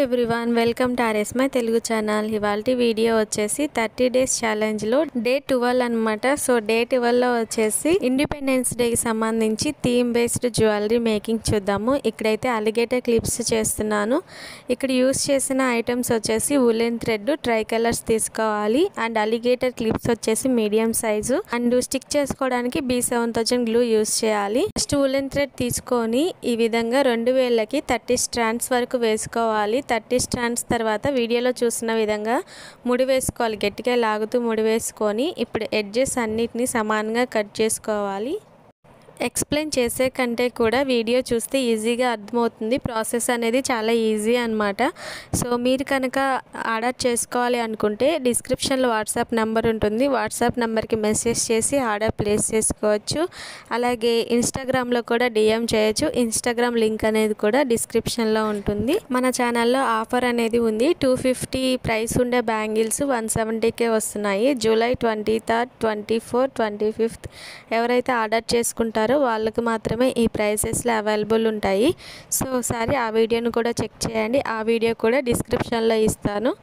Everyone welcome to ఆర్ఎస్మై Telugu channel. ఇవాల్టి video వచ్చేసి 30 డేస్ ఛాలెంజ్ లో డే 12 అన్నమాట. సో డే 12 లో వచ్చేసి ఇండిపెండెన్స్ డే కి సంబంధించి థీమ్ బేస్డ్ జ్యువెలరీ మేకింగ్ చూద్దాము. ఇక్కడైతే అలిగేటర్ క్లిప్స్ చేస్తున్నాను. ఇక్కడ యూస్ చేసిన ఐటమ్స్ వచ్చేసి వులెన్ థ్రెడ్, ట్రై కలర్స్ తీసుకోవాలి అండ్ అలిగేటర్ క్లిప్స్ వచ్చేసి మీడియం సైజు అండ్ స్టిక్ చేసుకోవడానికి B7000 గ్లూ యూస్ చేయాలి. ఫస్ట్ వులెన్ థ్రెడ్ తీసుకొని ఈ విధంగా 2 వేళ్ళకి 30 స్ట్రాండ్స్ వరకు వేసుకోవాలి. 30 స్ట్రాండ్స్ తర్వాత వీడియోలో చూసిన విధంగా ముడి వేసుకోవాలి. గట్టిగా లాగుతూ ముడి వేసుకొని ఇప్పుడు ఎడ్జెస్ అన్నిటిని సమానంగా కట్ చేసుకోవాలి. ఎక్స్ప్లెయిన్ చేసే కంటే కూడా వీడియో చూస్తే ఈజీగా అర్థమవుతుంది. ప్రాసెస్ అనేది చాలా ఈజీ అన్నమాట. సో మీరు కనుక ఆర్డర్ చేసుకోవాలి అనుకుంటే డిస్క్రిప్షన్లో వాట్సాప్ నెంబర్ ఉంటుంది. వాట్సాప్ నెంబర్కి మెసేజ్ చేసి ఆర్డర్ ప్లేస్ చేసుకోవచ్చు. అలాగే ఇన్స్టాగ్రామ్లో కూడా DM చేయొచ్చు. ఇన్స్టాగ్రామ్ లింక్ అనేది కూడా డిస్క్రిప్షన్లో ఉంటుంది. మన ఛానల్లో ఆఫర్ అనేది ఉంది. 250 ప్రైస్ ఉండే బ్యాంగిల్స్ 170కే వస్తున్నాయి. జూలై 23rd, 24th, 25th ఎవరైతే ఆర్డర్ చేసుకుంటారో వాళ్ళకి మాత్రమే ఈ ప్రైసెస్లో అవైలబుల్ ఉంటాయి. సో ఒకసారి ఆ వీడియోను కూడా చెక్ చేయండి. ఆ వీడియో కూడా డిస్క్రిప్షన్లో ఇస్తాను.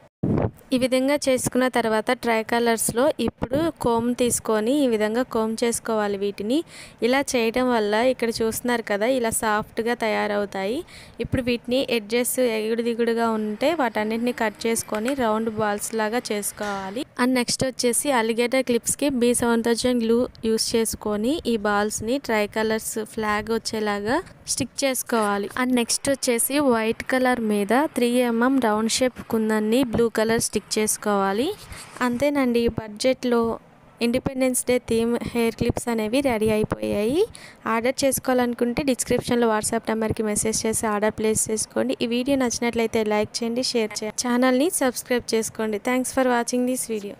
ఈ విధంగా చేసుకున్న తర్వాత ట్రై కలర్స్లో ఇప్పుడు కోమ్ తీసుకొని ఈ విధంగా కోమ్ చేసుకోవాలి. వీటిని ఇలా చేయడం వల్ల ఇక్కడ చూస్తున్నారు కదా ఇలా సాఫ్ట్గా తయారవుతాయి. ఇప్పుడు వీటిని ఎడ్జెస్ ఎగుడు దిగుడుగా ఉంటే వాటన్నిటిని కట్ చేసుకొని రౌండ్ బాల్స్ లాగా చేసుకోవాలి. అండ్ నెక్స్ట్ వచ్చేసి అలిగేటర్ క్లిప్స్కి B7000 గ్లూ యూస్ చేసుకొని ఈ బాల్స్ని ట్రై కలర్స్ ఫ్లాగ్ వచ్చేలాగా స్టిక్ చేసుకోవాలి. అండ్ నెక్స్ట్ వచ్చేసి వైట్ కలర్ మీద 3mm రౌండ్ షేప్ కుందన్ని బ్లూ కలర్ స్టిక్ చేసుకోవాలి. అంతేనండి, బడ్జెట్లో Independence Day theme hair clips అనేవి రెడీ అయిపోయాయి. ఆర్డర్ చేసుకోవాలనుకుంటే డిస్క్రిప్షన్లో వాట్సాప్ నెంబర్కి మెసేజ్ చేసి ఆర్డర్ ప్లేస్ చేసుకోండి. ఈ వీడియో నచ్చినట్లయితే లైక్ చేయండి, షేర్ చేయండి, ఛానల్ని సబ్స్క్రైబ్ చేసుకోండి. Thanks for watching this video.